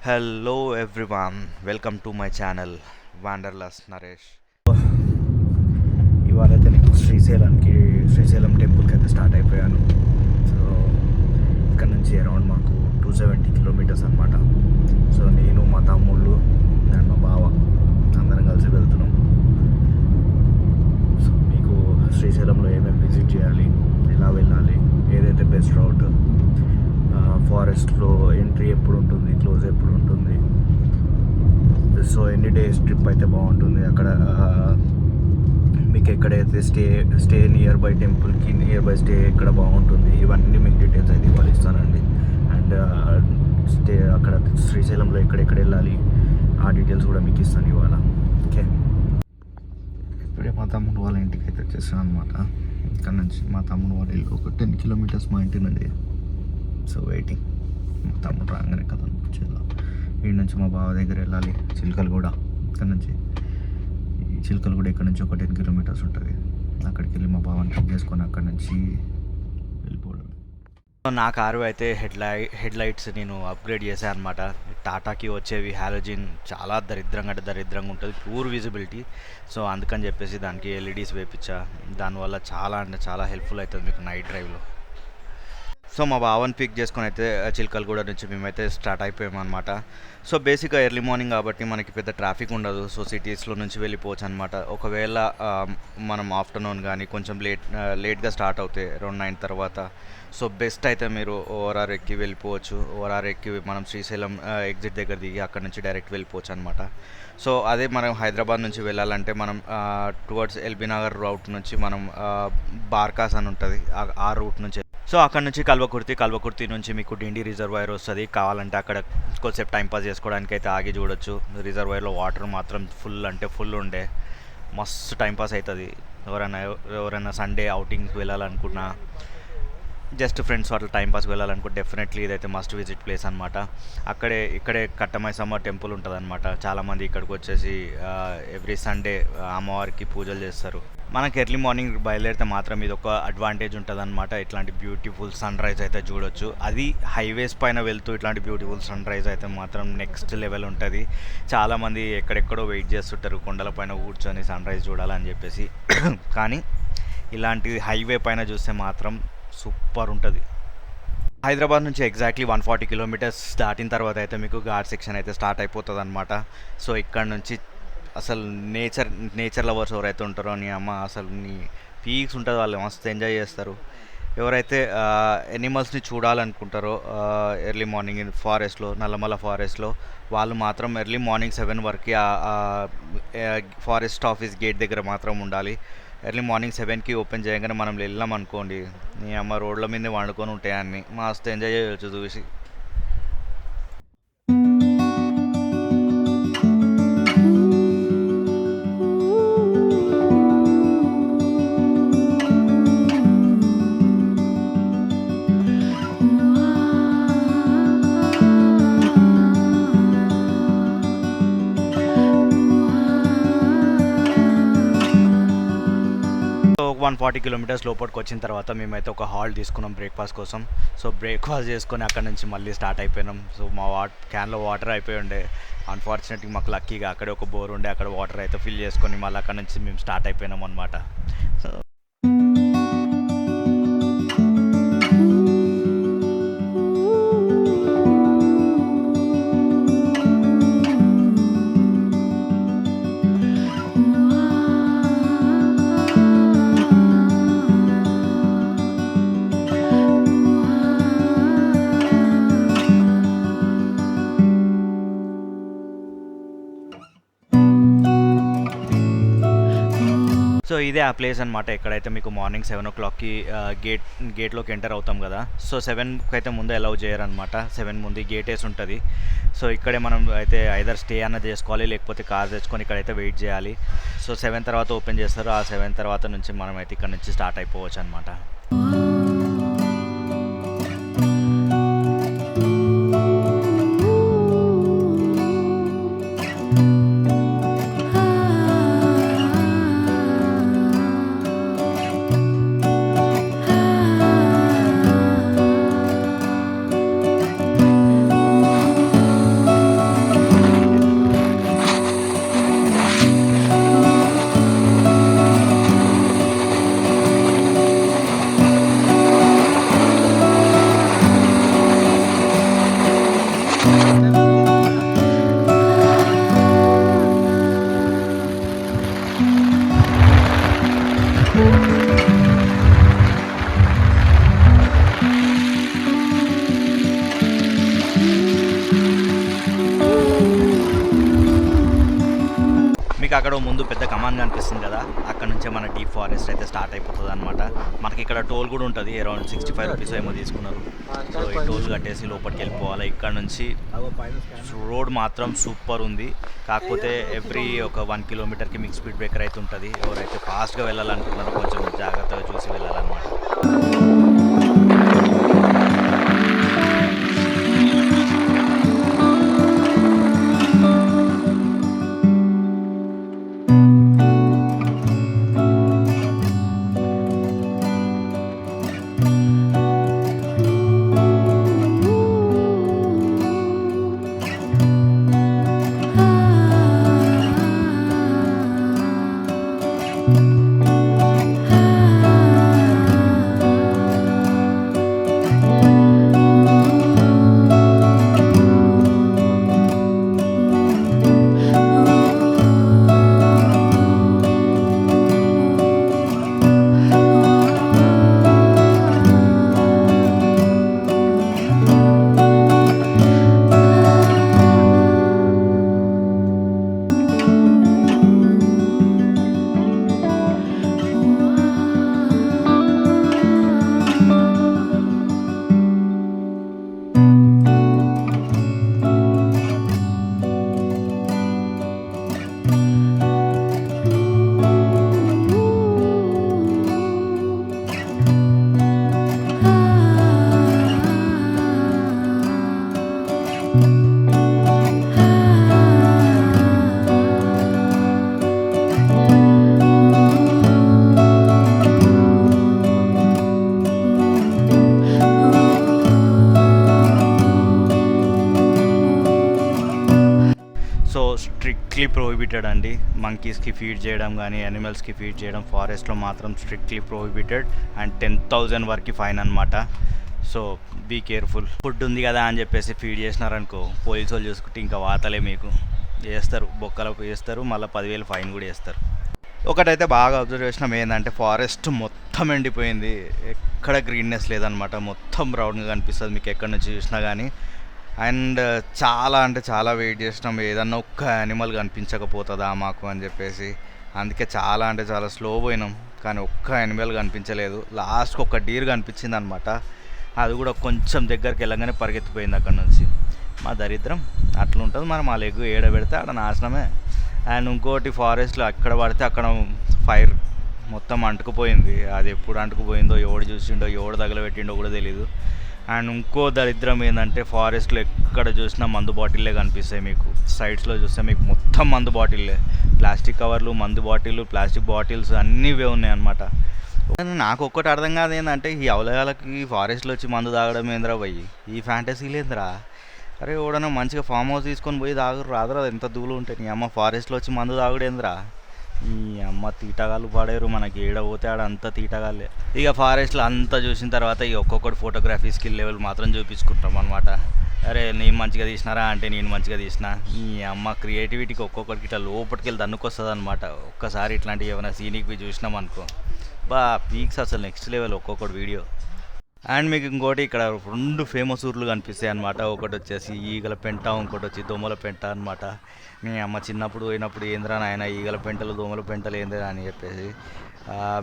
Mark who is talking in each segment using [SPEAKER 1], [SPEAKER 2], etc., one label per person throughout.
[SPEAKER 1] Hello everyone, welcome to my channel Wanderlust Naresh.
[SPEAKER 2] ఇవాళైతే నేను శ్రీశైలం టెంపుల్కి అయితే స్టార్ట్ అయిపోయాను. సో ఇక్కడ నుంచి అరౌండ్ మాకు 270 కిలోమీటర్స్ అనమాట. సో నేను మా తమ్ముళ్ళు అండ్ మా బావ అందరం కలిసి వెళ్తున్నాం. సో మీకు శ్రీశైలంలో ఏమేమి విజిట్ చేయాలి, ఎలా వెళ్ళాలి, ఏదైతే బెస్ట్ రూట్, ఫారెస్ట్లో ఎంట్రీ ఎప్పుడు ఉంటుంది, క్లోజ్ ఎప్పుడు ఉంటుంది, సో ఎన్ని డేస్ ట్రిప్ అయితే బాగుంటుంది, అక్కడ మీకు ఎక్కడైతే స్టే నియర్ బై టెంపుల్కి నియర్ బై స్టే ఎక్కడ బాగుంటుంది, ఇవన్నీ మీకు డీటెయిల్స్ అయితే ఇవాళ ఇస్తానండి. అండ్ స్టే అక్కడ శ్రీశైలంలో ఎక్కడెక్కడ వెళ్ళాలి ఆ డీటెయిల్స్ కూడా మీకు ఇస్తాను ఇవాళ. ఓకే, ఇప్పుడే మా తమ్ముడు వాళ్ళ ఇంటికి అయితే వచ్చేసాను అనమాట. ఇక్కడ నుంచి మా తమ్ముడు వాళ్ళ ఇల్లు ఒక 10 కిలోమీటర్స్ మా ఇంటి నుండి. సో వెయిటింగ్, మా తమ్ముడు రాగానే కదా వచ్చేలా. వీడి నుంచి మా బావ దగ్గర వెళ్ళాలి చిలకలగూడ. ఇక్కడ నుంచి చిలకలగూడ ఇక్కడ నుంచి ఒక 10 కిలోమీటర్స్ ఉంటుంది. అక్కడికి వెళ్ళి మా బావని పిక్ చేసుకొని అక్కడ నుంచి వెళ్ళిపోవడం.
[SPEAKER 1] నా కారు అయితే హెడ్ లైట్స్ నేను అప్గ్రేడ్ చేశాను అనమాట. టాటాకి వచ్చేవి హాలోజిన్ చాలా దరిద్రంగా ఉంటుంది, పూర్ విజిబిలిటీ. సో అందుకని చెప్పేసి దానికి ఎల్ఈడీస్ వేపించా. దానివల్ల చాలా అంటే చాలా హెల్ప్ఫుల్ అవుతుంది మీకు నైట్ డ్రైవ్లో. సో మా బావని పిక్ చేసుకొని అయితే చిలకలగూడ నుంచి మేమైతే స్టార్ట్ అయిపోయామన్నమాట. సో బేసిక్గా ఎర్లీ మార్నింగ్ కాబట్టి మనకి పెద్ద ట్రాఫిక్ ఉండదు. సో సిటీస్లో నుంచి వెళ్ళిపోవచ్చు అనమాట. ఒకవేళ మనం ఆఫ్టర్నూన్ కానీ కొంచెం లేట్గా స్టార్ట్ అవుతాయి అరౌండ్ 9 తర్వాత. సో బెస్ట్ అయితే మీరు ఓఆర్ఆర్ ఎక్కి వెళ్ళిపోవచ్చు. ఓఆర్ఆర్ ఎక్కి మనం శ్రీశైలం ఎగ్జిట్ దగ్గర దిగి అక్కడ నుంచి డైరెక్ట్ వెళ్ళిపోవచ్చు అనమాట. సో అదే మనం హైదరాబాద్ నుంచి వెళ్ళాలంటే మనం టువర్డ్స్ ఎల్బీ నగర్ రూట్ నుంచి మనం బార్కాస్ అని ఉంటుంది, ఆ రూట్ నుంచి. సో అక్కడ నుంచి కల్వకుర్తి నుంచి మీకు డిండి రిజర్వాయర్ వస్తుంది. కావాలంటే అక్కడ కొద్దిసేపు టైంపాస్ చేసుకోవడానికి అయితే ఆగి చూడొచ్చు. రిజర్వాయర్లో వాటర్ మాత్రం ఫుల్ ఉండే మస్తు టైంపాస్ అవుతుంది. ఎవరైనా సండే అవుటింగ్కి వెళ్ళాలనుకున్నా, జస్ట్ ఫ్రెండ్స్ అట్లా టైంపాస్కి వెళ్ళాలనుకుంటే డెఫినెట్లీ ఇదైతే మస్ట్ విజిట్ ప్లేస్ అనమాట. ఇక్కడే కట్టమైసమ్మ టెంపుల్ ఉంటుంది అనమాట. చాలామంది ఇక్కడికి వచ్చేసి ఎవ్రీ సండే అమ్మవారికి పూజలు చేస్తారు. మనకి ఎర్లీ మార్నింగ్ బయలుదేరితే మాత్రం ఇది ఒక అడ్వాంటేజ్ ఉంటుంది అనమాట. ఇట్లాంటి బ్యూటిఫుల్ సన్ రైజ్ అయితే చూడొచ్చు. అది హైవేస్ పైన వెళ్తూ ఇట్లాంటి బ్యూటిఫుల్ సన్ రైజ్ అయితే మాత్రం నెక్స్ట్ లెవెల్ ఉంటుంది. చాలామంది ఎక్కడెక్కడో వెయిట్ చేస్తుంటారు కొండల పైన కూర్చొని సన్ రైజ్ చూడాలని చెప్పేసి. కానీ ఇలాంటి హైవే పైన చూస్తే మాత్రం సూపర్ ఉంటుంది. హైదరాబాద్ నుంచి ఎగ్జాక్ట్లీ 140 కిలోమీటర్స్ దాటిన తర్వాత అయితే మీకు ఘాట్ సెక్షన్ అయితే స్టార్ట్ అయిపోతుంది అనమాట. సో ఇక్కడ నుంచి అసలు నేచర్ లవర్స్ ఎవరైతే ఉంటారో నీ అమ్మ అసలు నీ పీక్స్ ఉంటుంది, వాళ్ళు మస్తు ఎంజాయ్ చేస్తారు. ఎవరైతే ఎనిమల్స్ని చూడాలనుకుంటారో ఎర్లీ మార్నింగ్ నల్లమల ఫారెస్ట్లో వాళ్ళు మాత్రం ఎర్లీ మార్నింగ్ 7 వరకు ఫారెస్ట్ ఆఫీస్ గేట్ దగ్గర మాత్రం ఉండాలి. ఎర్లీ మార్నింగ్ 7కి ఓపెన్ చేయగానే మనం వెళ్ళాం అనుకోండి, నీ అమ్మ రోడ్ల మీద వండుకొని ఉంటాయి అన్నీ, మస్తు ఎంజాయ్ చేయవచ్చు చూసి. సో 140 కిలోమీటర్స్ లోపలికి వచ్చిన తర్వాత మేమైతే ఒక హాల్ తీసుకున్నాం బ్రేక్ఫాస్ట్ కోసం. సో బ్రేక్ఫాస్ట్ చేసుకొని అక్కడ నుంచి మళ్ళీ స్టార్ట్ అయిపోయినాం. సో మా క్యాన్లో వాటర్ అయిపోయి ఉండే. అన్ఫార్చునేట్గా మాకు లక్కీగా అక్కడే ఒక బోర్ ఉండే, అక్కడ వాటర్ అయితే ఫిల్ చేసుకొని మళ్ళీ అక్కడ నుంచి మేము స్టార్ట్ అయిపోయినాం అనమాట. సో సో ఇదే ఆ ప్లేస్ అనమాట. ఎక్కడైతే మీకు మార్నింగ్ 7 o'clockకి గేట్లోకి ఎంటర్ అవుతాం కదా. సో 7కి అయితే ముందు అలౌ చేయరనమాట. 7 ముందు గేట్ వేసి ఉంటుంది. సో ఇక్కడే మనం అయితే ఐదర్ స్టే అన్నది చేసుకోవాలి, లేకపోతే కార్ తెచ్చుకొని ఇక్కడైతే వెయిట్ చేయాలి. సో 7 తర్వాత ఓపెన్ చేస్తారు. ఆ 7 తర్వాత నుంచి మనం అయితే ఇక్కడ నుంచి స్టార్ట్ అయిపోవచ్చు అనమాట. మీకు అక్కడ ముందు పెద్ద కమాన్ కనిపిస్తుంది కదా, అక్కడ నుంచే మన డీప్ ఫారెస్ట్ అయితే స్టార్ట్ అయిపోతుంది అనమాట. మనకి ఇక్కడ టోల్ కూడా ఉంటుంది, అరౌండ్ 65 రూపీస్ ఏమో తీసుకున్నారు. సో ఈ టోల్ కట్టేసి లోపలికి వెళ్ళిపోవాలి. ఇక్కడ నుంచి రోడ్ మాత్రం సూపర్ ఉంది. కాకపోతే ఎవ్రీ ఒక 1 కిలోమీటర్కి మీకు స్పీడ్ బ్రేకర్ అయితే ఉంటుంది. ఎవరైతే ఫాస్ట్గా వెళ్ళాలనుకుంటున్నారో కొంచెం జాగ్రత్తగా చూసి వెళ్ళాలన్నమాట. సో స్ట్రిక్ట్లీ ప్రొహిబిటెడ్ అండి. మంకీస్కి ఫీడ్ చేయడం కానీ యానిమల్స్కి ఫీడ్ చేయడం ఫారెస్ట్లో మాత్రం స్ట్రిక్ట్లీ ప్రొహిబిటెడ్. అండ్ 10,000 వరకు ఫైన్ అనమాట. So be careful. ఫుడ్ ఉంది కదా అని చెప్పేసి ఫీడ్ చేసినారనుకో, పోలీసు వాళ్ళు చూసుకుంటే ఇంకా వాతలే మీకు వేస్తారు, బొక్కలకు వేస్తారు, మళ్ళీ 10,000 ఫైన్ కూడా వేస్తారు. ఒకటైతే బాగా అబ్జర్వ్ చేసినాం ఏంటంటే, ఫారెస్ట్ మొత్తం ఎండిపోయింది, ఎక్కడ గ్రీన్నెస్ లేదనమాట. మొత్తం బ్రౌన్గా కనిపిస్తుంది మీకు ఎక్కడి నుంచి చూసినా కానీ. అండ్ చాలా అంటే చాలా వెయిట్ చేసినాం, ఏదన్నా ఒక్క యానిమల్ కనిపించకపోతుందా మాకు అని చెప్పేసి. అందుకే చాలా అంటే చాలా స్లో పోయినాం, కానీ ఒక్క యానిమల్ కనిపించలేదు. లాస్ట్కి ఒక డీర్ కనిపించింది అనమాట. అది కూడా కొంచెం దగ్గరికి వెళ్ళగానే పరిగెత్తిపోయింది అక్కడ నుంచి. మా దరిద్రం అట్లా ఉంటుంది. మరి మా లెగ్ ఏడ పెడితే ఆడ నాశనమే. అండ్ ఇంకోటి, ఫారెస్ట్లో ఎక్కడ పడితే అక్కడ ఫైర్ మొత్తం అంటుకుపోయింది. అది ఎప్పుడు అంటుకుపోయిందో, ఎవడు చూసిండో, ఎవడు తగలబెట్టిండో కూడా తెలీదు. అండ్ ఇంకో దరిద్రం ఏంటంటే, ఫారెస్ట్లో ఎక్కడ చూసినా మందు బాటిల్లే కనిపిస్తాయి మీకు. సైడ్స్లో చూస్తే మీకు మొత్తం మందు బాటిల్లే, ప్లాస్టిక్ కవర్లు, మందు బాటిల్, ప్లాస్టిక్ బాటిల్స్ అన్నీ ఇవే ఉన్నాయి అనమాట. నాకు ఒక్కటి అర్థం కాదు ఏంటంటే, ఈ అవలయాలకి ఫారెస్ట్లో వచ్చి మందు తాగడం ఏంద్రా పోయి, ఈ ఫ్యాంటసీలు ఏంద్రా? అరే ఎవడన్నా మంచిగా ఫామ్ హౌస్ తీసుకొని పోయి తాగురు రాదురా, ఎంత దూలు ఉంటాయి. నీ అమ్మ ఫారెస్ట్లో వచ్చి మందు తాగుడేంద్రా? ఈ అమ్మ తీటగాళ్ళు పాడేరు, మనకి ఏడ పోతే ఆడ అంతా తీటగాళ్ళే. ఇక ఫారెస్ట్లో అంతా చూసిన తర్వాత ఇక ఒక్కొక్కటి ఫోటోగ్రఫీ స్కిల్ లెవెల్ మాత్రం చూపించుకుంటాం అనమాట. అరే నేను మంచిగా తీసినారా అంటే నేను మంచిగా తీసిన. ఈ అమ్మ క్రియేటివిటీకి ఒక్కొక్కరికి ఇట్లా లోపలికి వెళ్ళి దన్నుకొస్తుంది అనమాట. ఒక్కసారి ఇట్లాంటివి ఏమైనా సీనిక్వి చూసినాం అనుకో, బా పీక్స్ అసలు నెక్స్ట్ లెవెల్ ఒక్కొక్కటి వీడియో. అండ్ మీకు ఇంకోటి ఇక్కడ 2 ఫేమస్ ఊర్లు కనిపిస్తాయి అనమాట. ఒకటి వచ్చేసి ఈగల పెంట, ఇంకోటి వచ్చి దోమల పెంట అనమాట. మీ అమ్మ చిన్నప్పుడు పోయినప్పుడు ఏంద్రా నాయన ఈగల పెంటలు దోమల పెంటలు ఏంద్రా అని చెప్పేసి.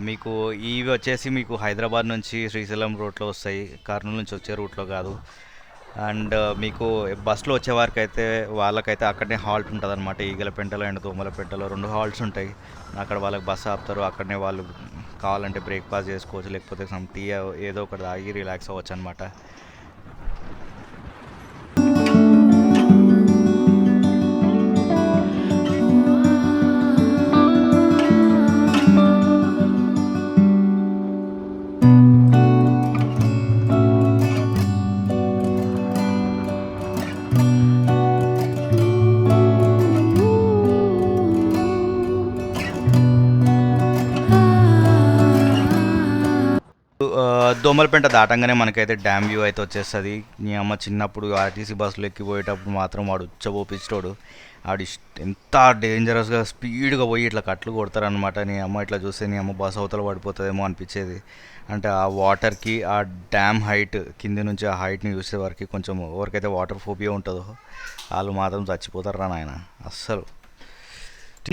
[SPEAKER 1] మీకు ఇవి వచ్చేసి మీకు హైదరాబాద్ నుంచి శ్రీశైలం రూట్లో వస్తాయి, కర్నూలు నుంచి వచ్చే రూట్లో కాదు. అండ్ మీకు బస్సులో వచ్చే వారికి అయితే వాళ్ళకైతే అక్కడనే హాల్ట్ ఉంటుంది అనమాట. ఈగల పెంటలో అండ్ దోమల పెంటలో 2 హాల్ట్స్ ఉంటాయి. అక్కడ వాళ్ళకి బస్సు ఆపుతారు, అక్కడనే వాళ్ళు కావాలంటే బ్రేక్ఫాస్ట్ చేసుకోవచ్చు, లేకపోతే సమ్ టీ ఏదో ఒకటి తాగి రిలాక్స్ అవ్వచ్చు అనమాట. దోమలపేంట దాటంగానే మనకైతే డ్యామ్ వ్యూ అయితే వచ్చేస్తుంది. నీ అమ్మ చిన్నప్పుడు ఆర్టీసీ బస్సులో ఎక్కిపోయేటప్పుడు మాత్రం వాడు ఉచ్చబోపించాడు. ఆడు ఎంత డేంజరస్గా స్పీడ్గా పోయి ఇట్లా కట్లు కొడతారనమాట. నీ అమ్మ ఇట్లా చూస్తే నీ అమ్మ బస్సు అవతల పడిపోతుందేమో అనిపించేది. అంటే ఆ వాటర్కి ఆ డ్యామ్ హైట్ కింది నుంచి ఆ హైట్ని చూసే వరకు కొంచెం ఎవరికైతే వాటర్ ఫోబియా ఉంటుందో వాళ్ళు మాత్రం చచ్చిపోతారు రా నాయన. అస్సలు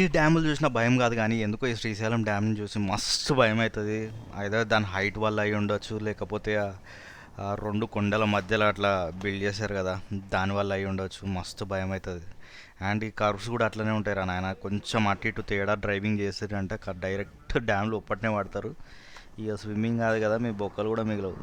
[SPEAKER 1] ఈ డ్యాములు చూసిన భయం కాదు కానీ ఎందుకో ఈ శ్రీశైలం డ్యామ్ని చూసి మస్తు భయం అవుతుంది. అయితే దాని హైట్ వల్ల అయి ఉండొచ్చు, లేకపోతే ఆ రెండు కొండల మధ్యలో అట్లా బిల్డ్ చేశారు కదా దానివల్ల అయి ఉండొచ్చు. మస్తు భయం అవుతుంది. అండ్ ఈ కర్వ్స్ కూడా అట్లనే ఉంటాయి రా నాయన. కొంచెం అటు ఇటు తేడా డ్రైవింగ్ చేసారంటే డైరెక్ట్ డ్యామ్లో ఒప్పటినే పడతారు. ఇక స్విమ్మింగ్ కాదు కదా, మీ బొక్కలు కూడా మిగలవు.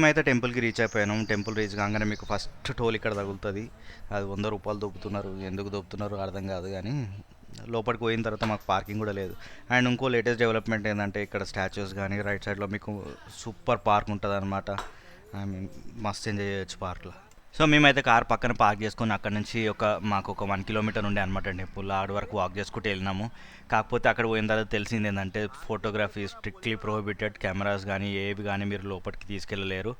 [SPEAKER 1] మేమైతే టెంపుల్కి రీచ్ అయిపోయాను. టెంపుల్ రీచ్ కాగానే మీకు ఫస్ట్ టోల్ ఇక్కడ తగులుతుంది. అది 100 రూపాయలు దొబ్బుతున్నారు. ఎందుకు దొబ్బుతున్నారు అర్థం కాదు కానీ లోపలికి పోయిన తర్వాత మాకు పార్కింగ్ కూడా లేదు. అండ్ ఇంకో లేటెస్ట్ డెవలప్మెంట్ ఏంటంటే ఇక్కడ స్టాచ్యూస్ కానీ రైట్ సైడ్లో మీకు సూపర్ పార్క్ ఉంటుంది అనమాట. ఐ మీన్ మస్త్ ఎంజాయ్ చేయొచ్చు పార్క్లో. సో మేమైతే కార్ పక్కన పార్క్ చేసుకొని అక్కడ నుంచి మాకు ఒక 1 కిలోమీటర్ ఉండే అనమాట టెంపుల్. ఆడ వరకు వాక్ చేసుకుంటూ వెళ్ళినాము. కాకపోతే అక్కడ పోయిన తర్వాత తెలిసింది ఏంటంటే ఫోటోగ్రఫీ స్ట్రిక్ట్లీ ప్రోహిబిటెడ్. కెమెరాస్ కానీ ఏవి కానీ మీరు లోపలికి తీసుకెళ్ళలేరు.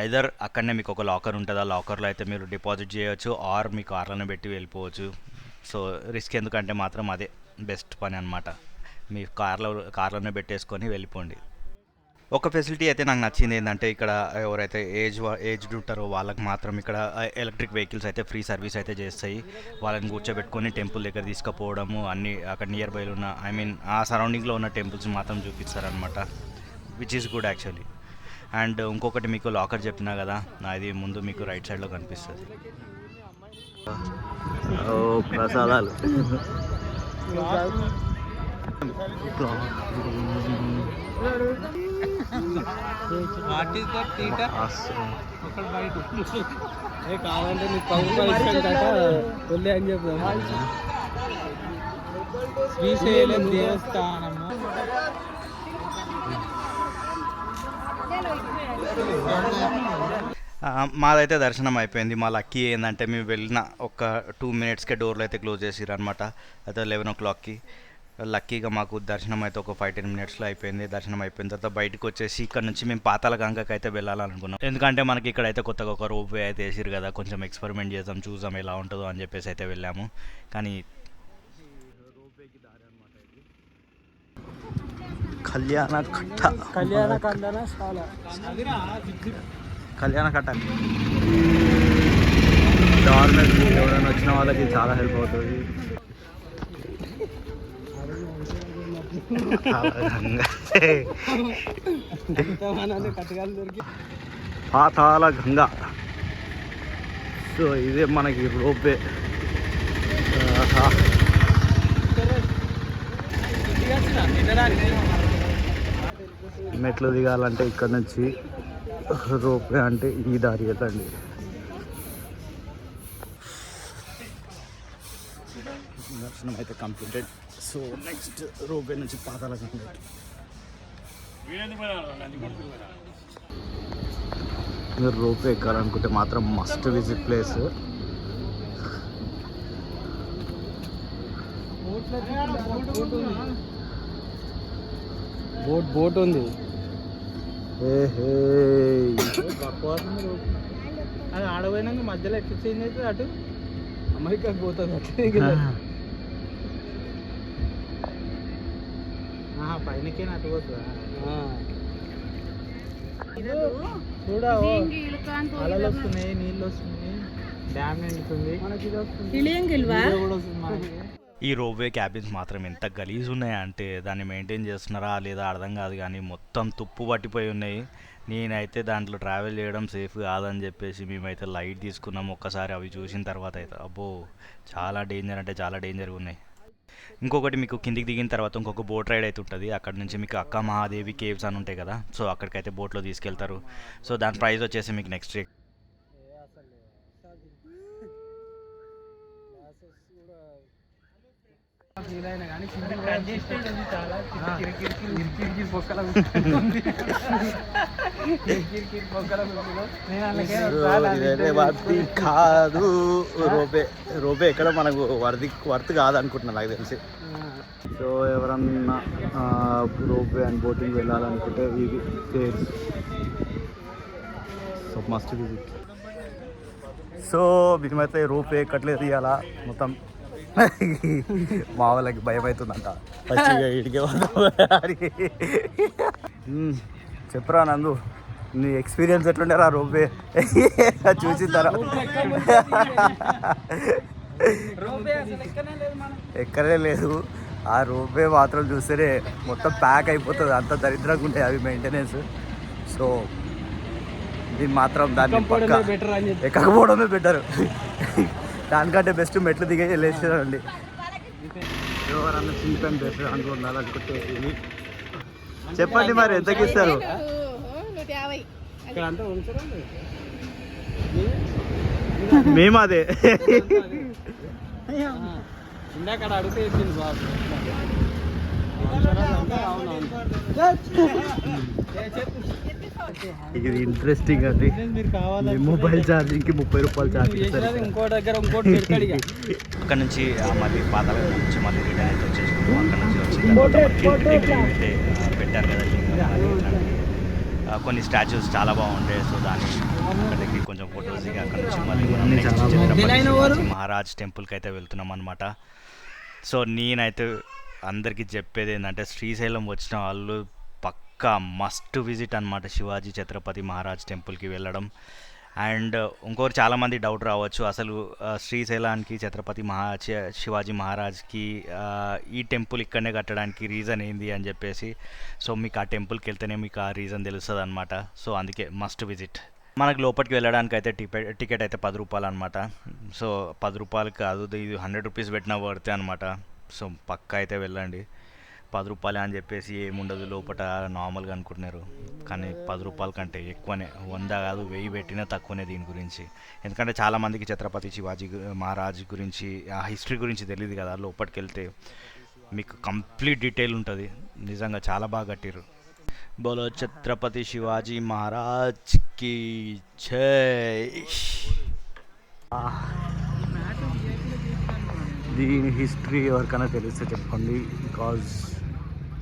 [SPEAKER 1] ఐదర్ అక్కడనే మీకు ఒక లాకర్ ఉంటుంది, ఆ లాకర్లో అయితే మీరు డిపాజిట్ చేయొచ్చు, ఆర్ మీ కార్లోనే పెట్టి వెళ్ళిపోవచ్చు. సో రిస్క్ ఎందుకంటే మాత్రం అదే బెస్ట్ పని అనమాట. మీ కార్లోనే పెట్టేసుకొని వెళ్ళిపోండి. ఒక ఫెసిలిటీ అయితే నాకు నచ్చింది ఏంటంటే ఇక్కడ ఎవరైతే ఏజ్డ్ ఉంటారో వాళ్ళకి మాత్రం ఇక్కడ ఎలక్ట్రిక్ వెహికల్స్ అయితే ఫ్రీ సర్వీస్ అయితే చేస్తాయి. వాళ్ళని కూర్చోబెట్టుకొని టెంపుల్ దగ్గర తీసుకుపోవడము, అన్నీ అక్కడ నియర్ బైలో ఉన్న ఐ మీన్ ఆ సరౌండింగ్లో ఉన్న టెంపుల్స్ మాత్రం చూపిస్తారనమాట, which is good actually. And ఇంకొకటి మీకు లాకర్ చెప్పినా కదా, అది ముందు మీకు రైట్ సైడ్లో కనిపిస్తుంది.
[SPEAKER 2] ప్రసాదాలు
[SPEAKER 3] కావాలంటే నీకు 10 రూపాయలు అని చెప్తాం. శ్రీశైలం దేవస్థానము
[SPEAKER 1] మాదైతే దర్శనం అయిపోయింది. మా లక్కీ ఏంటంటే మేము వెళ్ళిన ఒక 2 మినిట్స్కే డోర్లు అయితే క్లోజ్ చేసిరు అనమాట. అయితే 11 o'clockకి లక్కీగా మాకు దర్శనం అయితే ఒక 5-10 మినిట్స్లో అయిపోయింది. దర్శనం అయిపోయిన తర్వాత బయటకు వచ్చేసి ఇక్కడ నుంచి మేము పాతాళ గంగకి అయితే వెళ్ళాలనుకున్నాం. ఎందుకంటే మనకి ఇక్కడైతే కొత్తగా ఒక రోప్ వే అయితే వేసిరు కదా, కొంచెం ఎక్స్పెరిమెంట్ చేద్దాం, చూద్దాం ఎలా ఉంటుందో అని చెప్పేసి అయితే వెళ్ళాము. కానీ కళ్యాణ కట్ట గవర్నమెంట్ ఎవరైనా వచ్చిన వాళ్ళకి చాలా హెల్ప్ అవుతుంది. పాతాళ గంగ. సో ఇదే మనకి రోపే. మెట్లు దిగాలంటే ఇక్కడ నుంచి, రోపే అంటే ఈ దారి వెళ్ళండి. దర్శనం అయితే కంప్లీటెడ్. సో నెక్స్ట్ రోపే నుంచి పాతాళ గంగ. మీరు రోపే ఎక్కాలనుకుంటే మాత్రం మస్ట్ విజిట్ ప్లేస్.
[SPEAKER 3] బోట్ ఉంది. అది ఆడపోయినాక మధ్యలో ఎట్లా చేంజ్ అవుతుంది, అటు అమెరికాకి పోతుంది అట్లా. పైనకే అటు పోతుందా? చూడ అలలు వస్తున్నాయి, నీళ్ళు వస్తున్నాయి, డ్యామ్ నిండుతుంది, మనకి ఇది వస్తుంది.
[SPEAKER 1] ఈ రోప్వే క్యాబిన్స్ మాత్రం ఎంత గలీజ్ ఉన్నాయంటే దాన్ని మెయింటైన్ చేస్తున్నారా లేదా అర్థం కాదు, కానీ మొత్తం తుప్పు పట్టిపోయి ఉన్నాయి. నేనైతే దాంట్లో ట్రావెల్ చేయడం సేఫ్ కాదని చెప్పేసి మేమైతే లైట్ తీసుకున్నాం. ఒక్కసారి అవి చూసిన తర్వాత అయితే అబ్బో చాలా డేంజర్ అంటే చాలా డేంజర్గా ఉన్నాయి. ఇంకొకటి మీకు కిందికి దిగిన తర్వాత ఇంకొక బోట్ రైడ్ అయితే ఉంటుంది. అక్కడ నుంచి మీకు అక్క మహాదేవి కేవ్స్ అని ఉంటాయి కదా, సో అక్కడికైతే బోట్లో తీసుకెళ్తారు. సో దాని ప్రైస్ వచ్చేసి మీకు నెక్స్ట్ వీక్
[SPEAKER 3] ఫీల్ అయినా కానీ చాలా కిరికిరి పొక్కల
[SPEAKER 2] కాదు రోపే ఎక్కడ మనకు వర్త్ కాదనుకుంటున్నా నాకు తెలిసి. సో ఎవరన్నా రోపే అండ్ బోటింగ్ వెళ్ళాలనుకుంటే ఇది సో మస్ట్ విజిట్. సో మేమైతే రోపే ఎక్కట్లేదు ఇవాళ మొత్తం. మా వాళ్ళకి భయం అవుతుందంట పచ్చిగా ఇడికే చెప్పరా నందు, నీ ఎక్స్పీరియన్స్ ఎట్లుంటారా రోపే చూసిన తర్వాత? ఎక్కడే లేదు, ఆ రోపే మాత్రం చూస్తేనే మొత్తం ప్యాక్ అయిపోతుంది, అంత దరిద్రంగా ఉంటాయి అవి మెయింటెనెన్స్. సో దీన్ని మాత్రం దాన్ని ఎక్కకపోవడమే బెటర్. దానికంటే బెస్ట్ మెట్లు దిగే వెళ్ళేసారండి. ఎవరన్నా చీప్ అండ్ బెస్ట్ అనుకుండాలనుకుంటే ఇది చెప్పండి మరి ఎంతకి ఇస్తారు? మేము అదే
[SPEAKER 3] ఇందాక అడిగితే ఇచ్చింది బాబు.
[SPEAKER 2] ఇది ఇంట్రెస్టింగ్ అండి. మొబైల్ ఛార్జింగ్కి 30 రూపాయలు ఛార్జింగ్.
[SPEAKER 3] ఇంకో దగ్గర ఇంకోటి
[SPEAKER 1] అక్కడ నుంచి మళ్ళీ పాతాళ నుంచి మళ్ళీ రిటర్న్ అయితే వచ్చేసుకుంటాం. అక్కడ నుంచి వచ్చింది పెట్టారు కదా కొన్ని స్టాచ్యూస్ చాలా బాగుంటాయి. సో దాన్ని అక్కడికి కొంచెం ఫొటోస్ దిగి అక్కడ నుంచి మళ్ళీ మనం మహారాజ్ టెంపుల్కి అయితే వెళ్తున్నాం అనమాట. సో నేనైతే అందరికీ చెప్పేది ఏంటంటే శ్రీశైలం వచ్చిన వాళ్ళు పక్కా మస్ట్ విజిట్ అనమాట శివాజీ ఛత్రపతి మహారాజ్ టెంపుల్కి వెళ్ళడం. అండ్ ఇంకొకరు చాలామంది డౌట్ రావచ్చు, అసలు శ్రీశైలానికి ఛత్రపతి శివాజీ మహారాజ్కి ఈ టెంపుల్ ఇక్కడనే కట్టడానికి రీజన్ ఏంది అని చెప్పేసి. సో మీకు ఆ టెంపుల్కి వెళ్తేనే మీకు ఆ రీజన్ తెలుస్తుంది అనమాట. సో అందుకే మస్ట్ విజిట్. మనకు లోపలికి వెళ్ళడానికి అయితే టికెట్ అయితే 10 రూపాయలు అనమాట. సో 10 రూపాయలు కాదు, ఇది 100 రూపీస్ పెట్టినా పడితే అనమాట. సో పక్కా అయితే వెళ్ళండి. 10 రూపాయలు అని చెప్పేసి ఏముండదు లోపల నార్మల్గా అనుకుంటున్నారు, కానీ 10 రూపాయల కంటే ఎక్కువనే, 100 కాదు 1000 పెట్టినా తక్కువనే దీని గురించి. ఎందుకంటే చాలామందికి ఛత్రపతి శివాజీ మహారాజ్ గురించి ఆ హిస్టరీ గురించి తెలియదు కదా. లోపలికి వెళ్తే మీకు కంప్లీట్ డీటెయిల్ ఉంటుంది. నిజంగా చాలా బాగా కట్టిరు. బోలో ఛత్రపతి శివాజీ మహారాజ్ కి జై.
[SPEAKER 2] దీని హిస్టరీ ఎవరికైనా తెలిస్తే చెప్పండి, బికాజ్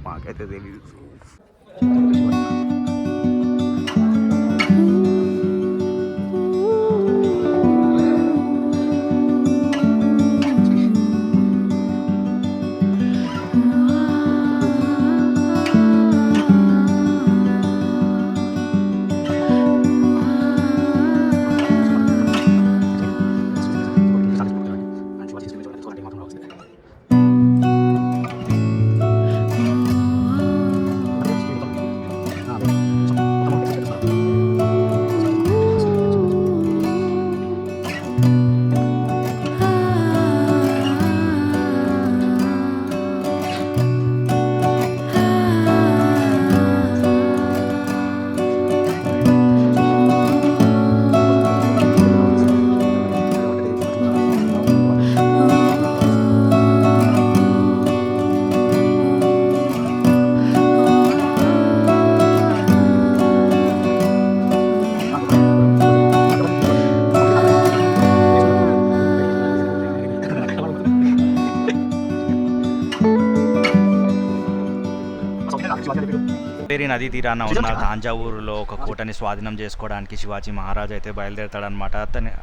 [SPEAKER 2] మాకైతే తెలియదు.
[SPEAKER 1] కావేరీ నదీ తీరాన ఉన్న తాంజావూరులో ఒక కోటని స్వాధీనం చేసుకోవడానికి శివాజీ మహారాజ్ అయితే బయలుదేరతాడనమాట.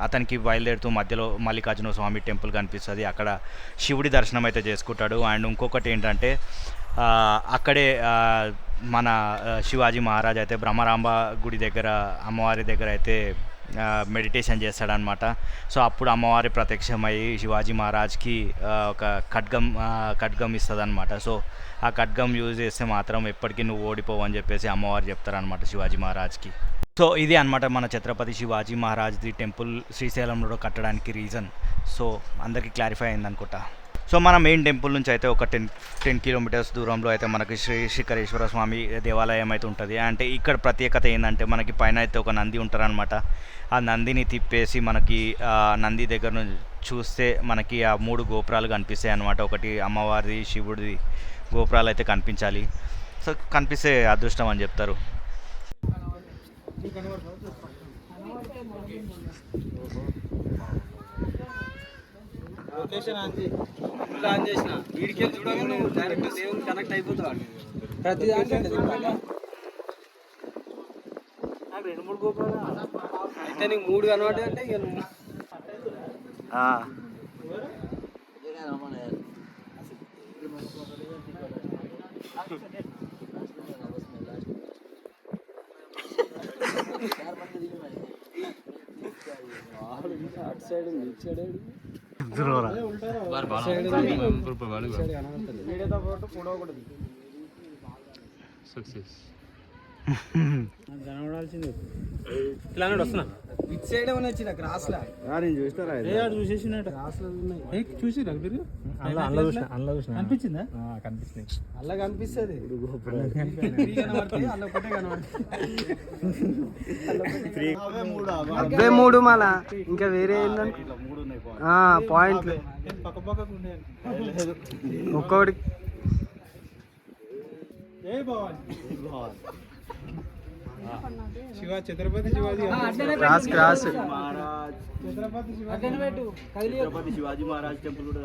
[SPEAKER 1] అతనికి బయలుదేరుతూ మధ్యలో మల్లికార్జున స్వామి టెంపుల్ కనిపిస్తుంది, అక్కడ శివుడి దర్శనం అయితే చేసుకుంటాడు. అండ్ ఇంకొకటి ఏంటంటే అక్కడే మన శివాజీ మహారాజ్ అయితే బ్రహ్మరాంబ గుడి దగ్గర అమ్మవారి దగ్గర అయితే మెడిటేషన్ చేస్తాడనమాట. సో అప్పుడు అమ్మవారి ప్రత్యక్షమై శివాజీ మహారాజ్కి ఒక ఖడ్గం ఇస్తుంది అనమాట. సో ఆ ఖడ్గం యూజ్ చేస్తే మాత్రం ఎప్పటికీ నువ్వు ఓడిపోవు అని చెప్పేసి అమ్మవారు చెప్తారనమాట శివాజీ మహారాజ్కి. సో ఇది అనమాట మన ఛత్రపతి శివాజీ మహారాజ్ది టెంపుల్ శ్రీశైలంలో కట్టడానికి రీజన్. సో అందరికీ క్లారిఫై అయింది అనుకుంటా. సో మన మెయిన్ టెంపుల్ నుంచి అయితే ఒక 10 కిలోమీటర్స్ దూరంలో అయితే మనకి శ్రీ శిఖరేశ్వర స్వామి దేవాలయం అయితే ఉంటుంది. అంటే ఇక్కడ ప్రత్యేకత ఏంటంటే మనకి పైన అయితే ఒక నంది ఉంటారనమాట. ఆ నందిని తిప్పేసి మనకి నంది దగ్గర నుంచి చూస్తే మనకి ఆ 3 గోపురాలు కనిపిస్తాయి అన్నమాట. ఒకటి అమ్మవారిది, శివుడిది గోపురాలు అయితే కనిపించాలి. సో కనిపిస్తే అదృష్టం అని చెప్తారు.
[SPEAKER 3] లొకేషన్ ఆన్ చేసిన వీడికి చూడగా నువ్వు డైరెక్ట్ దేవుని కనెక్ట్ అయిపోతావు. ప్రతి దాంట్లో 2-3 గోపురాలు అయితే నీకు 3 కనబడ్డాయి అంటే ఇక నువ్వు అటు సైడ్ ఇటు సైడ్ కనబడాల్సింది. ఇట్లా వస్తున్నా ఇటు సైడ్ ఏమైనా వచ్చిన క్రాస్ లా నేను చూస్తారా చూసేసినట్టు క్రాస్ లో ఉన్నాయి. చూసిరా మీరు అనిపించిందా? కనిపిస్తుంది. అలా కనిపిస్తుంది. అవే 3 మళ్ళా ఇంకా వేరే ఏంటంటే పాయింట్లు ఒక్కొక్కటి ఛత్రపతి శివాజీ క్రాస్ ఛత్రపతి శివాజీ మహారాజ్ టెంపుల్ కూడా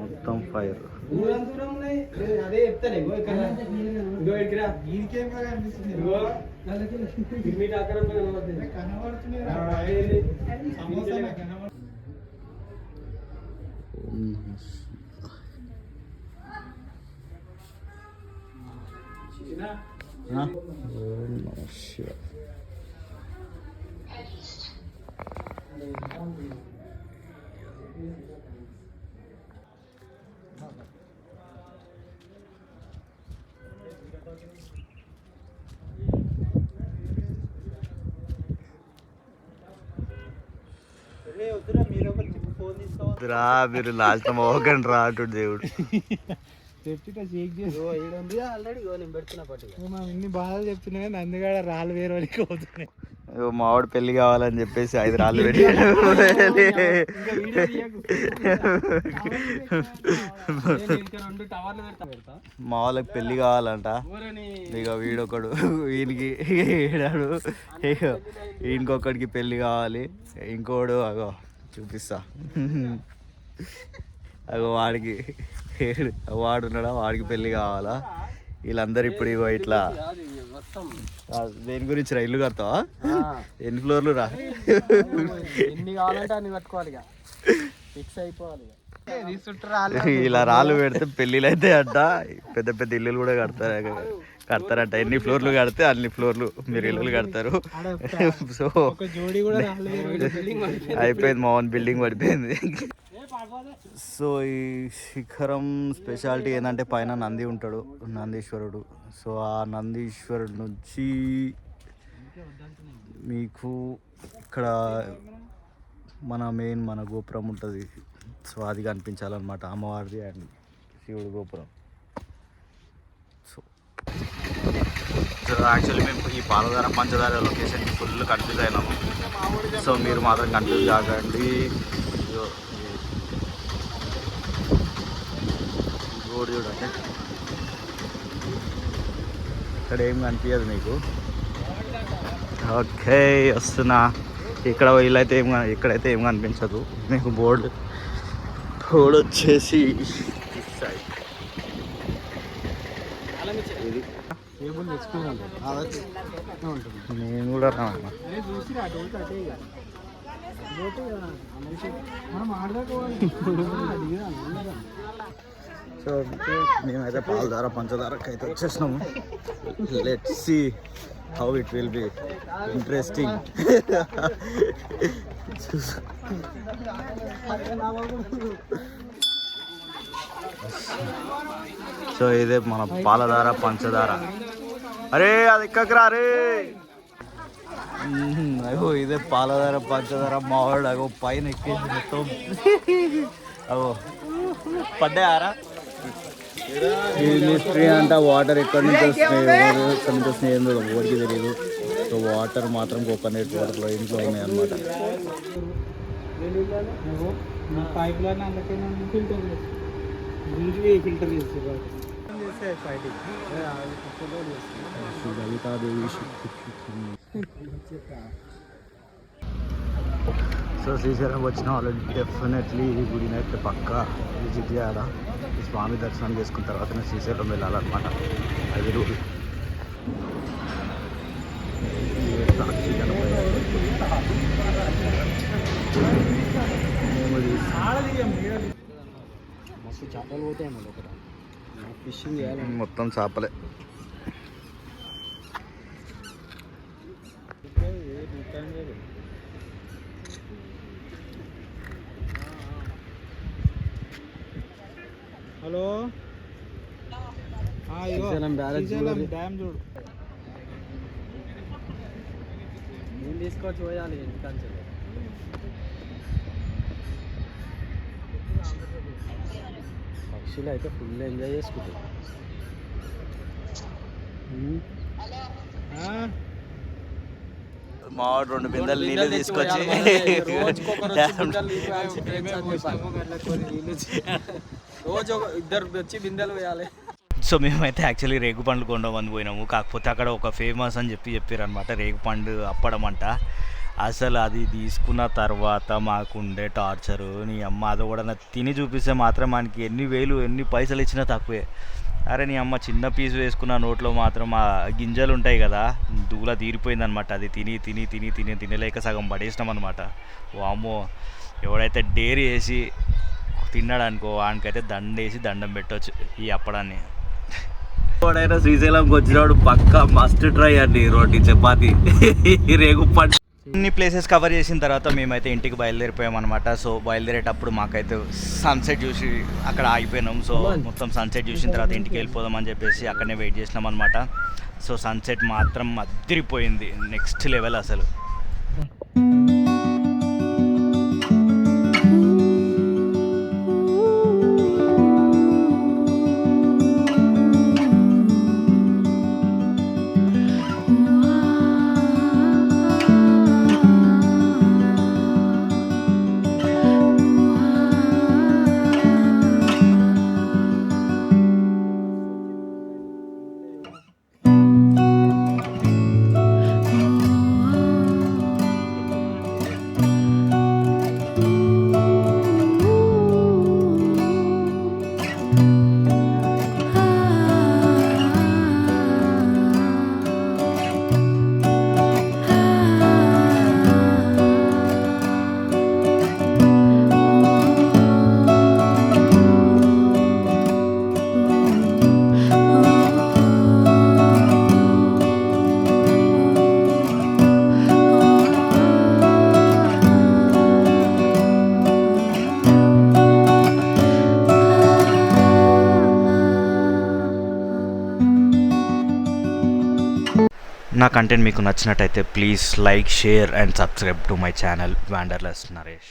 [SPEAKER 1] మొత్తం ఫైర్.
[SPEAKER 3] అదే చెప్తాను.
[SPEAKER 1] మీరు లాస్ట్ మోకండి రా అంటుడు దేవుడు.
[SPEAKER 3] ఇన్ని బాధలు చెప్తున్నా నందిగాడ రాళ్ళు వేరే వాళ్ళకి అవుతున్నాయి.
[SPEAKER 1] మావాడు పెళ్లి కావాలని చెప్పేసి 5 రాళ్ళు పెట్టాడు. మా వాళ్ళకి పెళ్లి కావాలంట. ఇక వీడొకడు వీనికి ఏడాడు, ఇంకొకడికి పెళ్లి కావాలి, ఇంకోడు అగో చూపిస్తా అగో వాడికి వాడున్నాడా, వాడికి పెళ్లి కావాలా. వీళ్ళందరూ ఇప్పుడు ఇగో ఇట్లా దేని గురించి రా, ఇల్లు కడతావా? ఎన్ని ఫ్లోర్లు రా?
[SPEAKER 3] ఎన్ని కావాలంటే అన్ని కట్టుకోవాలి, ఫిక్స్ అయిపోవాలి.
[SPEAKER 1] ఇలా రాళ్ళు పెడితే పెళ్ళిళ్ళు అయితే అంట, పెద్ద పెద్ద ఇల్లులు కూడా కడతారంట. ఎన్ని ఫ్లోర్లు కడితే అన్ని ఫ్లోర్లు మీరు ఇల్లులు కడతారు. సో అయిపోయింది, మా ఓన్ బిల్డింగ్ పడిపోయింది. సో ఈ శిఖరం స్పెషాలిటీ ఏంటంటే పైన నంది ఉంటాడు, నందీశ్వరుడు. సో ఆ నందీశ్వరుడు నుంచి మీకు ఇక్కడ మన గోపురం ఉంటుంది. సో అది కనిపించాలన్నమాట, అమ్మవారిది అండ్ శివుడు గోపురం. సో యాక్చువల్లీ మేము ఈ పాలధార పంచదార లొకేషన్కి ఫుల్ కన్ఫ్యూజ్ అయినాము. సో మీరు మాత్రం కన్ఫ్యూజ్ కాకండి. రోడ్ చూడండి, ఇక్కడ ఏం కనిపించదు మీకు. ఓకే వస్తున్నా. ఇక్కడైతే ఏం కనిపించదు మీకు. బోర్డు వచ్చేసి నేను కూడా రాను. సో మేమైతే పాలధార పంచదారకు అయితే వచ్చేసినాము. Let's see how it will be interesting. So ఇదే మన పాలధార పంచదార. అరే అది ఎక్కకరా రే. అగో ఇదే పాలధార పంచదార మావాడు అగో పైన ఎక్కేసి మొత్తం అగో పడ్డాయారా. మిస్ట్రీ అంట వాటర్ ఎక్కడి నుంచి వస్తున్నాయి ఎక్కడి నుంచి వస్తున్నాయి ఏందో ఓడికి తెలియదు. సో వాటర్ మాత్రం కోకోనట్ వాటర్లో ఇంట్లో ఉన్నాయి అన్నమాట.
[SPEAKER 3] పైప్ లైన్ అందుకైనా ఫిల్టర్ ఫిల్టర్ చేస్తారు.
[SPEAKER 1] సో శ్రీశైలం వచ్చిన వాళ్ళు డెఫినెట్లీ ఈ గుడిని అయితే పక్కా విజిట్ చేయాలా. ఈ స్వామి దర్శనం చేసుకున్న తర్వాతనే శ్రీశైలం వెళ్ళాలన్నమాట. అది రూల్. సాక్షి గణపయ్య
[SPEAKER 3] మస్తు చేపలు పోతాయి అక్కడ ఫిషింగ్ చేయాలి.
[SPEAKER 1] మొత్తం చేపలే.
[SPEAKER 3] హలో డ్యామ్ చూడు. నేను తీసుకొచ్చి పోయాలి ఇంటికాంచి. పక్షులు అయితే ఫుల్ ఎంజాయ్ చేసుకుంటాయి.
[SPEAKER 1] మా 2 బిందెలు నీళ్ళు తీసుకొచ్చి
[SPEAKER 3] రోజు 2 వచ్చి బిందెలు వేయాలి.
[SPEAKER 1] సో మేమైతే యాక్చువల్లీ రేగు పండ్లు కొండమంది పోయినాము. కాకపోతే అక్కడ ఒక ఫేమస్ అని చెప్పారు అనమాట, రేగు పండు అప్పడం అంట. అసలు అది తీసుకున్న తర్వాత మాకుండే టార్చరు నీ అమ్మ. అది కూడా తిని చూపిస్తే మాత్రం మనకి ఎన్ని పైసలు ఇచ్చినా తక్కువే. అరే నీ అమ్మ చిన్న పీసు వేసుకున్న నోట్లో మాత్రం ఆ గింజలు ఉంటాయి కదా, దూల తీరిపోయిందనమాట. అది తినలేక సగం పడేసినాం అనమాట. వామ్మో, ఎవడైతే డేరీ వేసి తిన్నాడు అనుకో వానికైతే దండం పెట్టవచ్చు ఈ అప్పడాన్ని. ఎవడైనా శ్రీశైలంకి వచ్చినప్పుడు పక్కా మస్ట్ ట్రై అండి రోటీ చపాతి రేగు పండు. అన్ని ప్లేసెస్ కవర్ చేసిన తర్వాత మేమైతే ఇంటికి బయలుదేరిపోయాం అనమాట. సో బయలుదేరేటప్పుడు మాకైతే సన్సెట్ చూసి అక్కడ ఆగిపోయినాం. సో మొత్తం సన్సెట్ చూసిన తర్వాత ఇంటికి వెళ్ళిపోదాం అని చెప్పేసి అక్కడనే వెయిట్ చేసినాం అనమాట. సో సన్సెట్ మాత్రం అదిరిపోయింది, నెక్స్ట్ లెవెల్ అసలు. నా కంటెంట్ మీకు నచ్చినట్టయితే please like, share and subscribe to my channel Wanderlust Naresh.